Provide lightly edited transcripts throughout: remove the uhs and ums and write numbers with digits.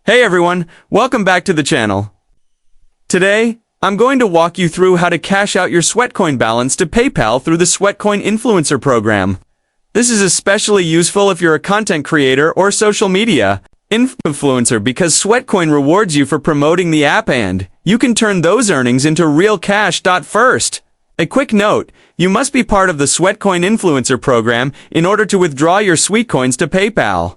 Hey everyone, welcome back to the channel. Today, I'm going to walk you through how to cash out your Sweatcoin balance to PayPal through the Sweatcoin Influencer Program. This is especially useful if you're a content creator or social media influencer because Sweatcoin rewards you for promoting the app and you can turn those earnings into real cash. First, a quick note, you must be part of the Sweatcoin Influencer Program in order to withdraw your Sweatcoins to PayPal.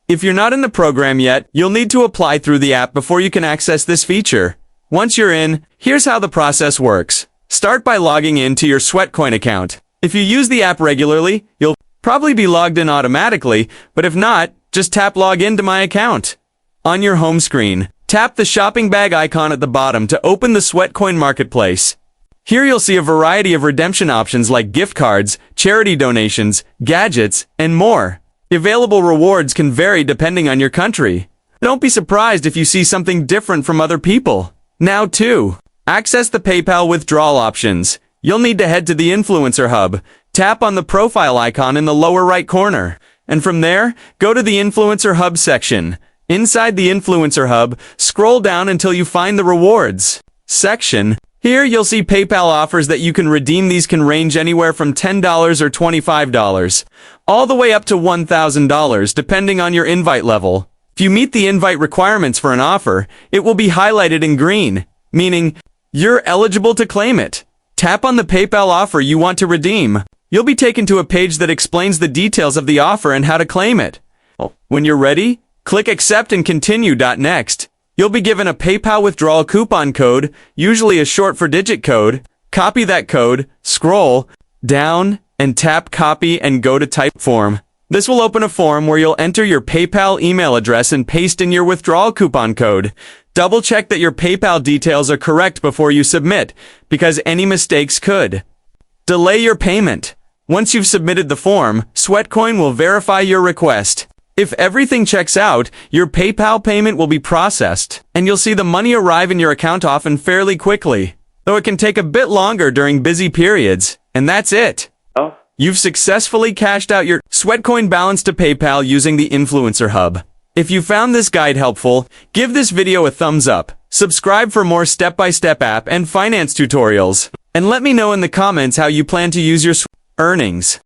If you're not in the program yet, you'll need to apply through the app before you can access this feature. Once you're in, here's how the process works. Start by logging in to your Sweatcoin account. If you use the app regularly, you'll probably be logged in automatically, but if not, just tap Log in to my account. On your home screen, tap the shopping bag icon at the bottom to open the Sweatcoin marketplace. Here you'll see a variety of redemption options like gift cards, charity donations, gadgets, and more. Available rewards can vary depending on your country. Don't be surprised if you see something different from other people. Now to access the PayPal withdrawal options, you'll need to head to the Influencer Hub, tap on the profile icon in the lower right corner, and from there, go to the Influencer Hub section. Inside the Influencer Hub, scroll down until you find the Rewards section. Here you'll see PayPal offers that you can redeem. These can range anywhere from $10 or $25, all the way up to $1,000 depending on your invite level. If you meet the invite requirements for an offer, it will be highlighted in green, meaning you're eligible to claim it. Tap on the PayPal offer you want to redeem. You'll be taken to a page that explains the details of the offer and how to claim it. When you're ready, click Accept and Continue. Next, you'll be given a PayPal withdrawal coupon code, usually a short 4-digit code. Copy that code, scroll down, and tap Copy and go to Type Form. This will open a form where you'll enter your PayPal email address and paste in your withdrawal coupon code. Double check that your PayPal details are correct before you submit, because any mistakes could delay your payment. Once you've submitted the form, Sweatcoin will verify your request. If everything checks out, your PayPal payment will be processed, and you'll see the money arrive in your account often fairly quickly, though it can take a bit longer during busy periods. And that's it. You've successfully cashed out your Sweatcoin balance to PayPal using the Influencer Hub. If you found this guide helpful, give this video a thumbs up, subscribe for more step-by-step app and finance tutorials, and let me know in the comments how you plan to use your earnings.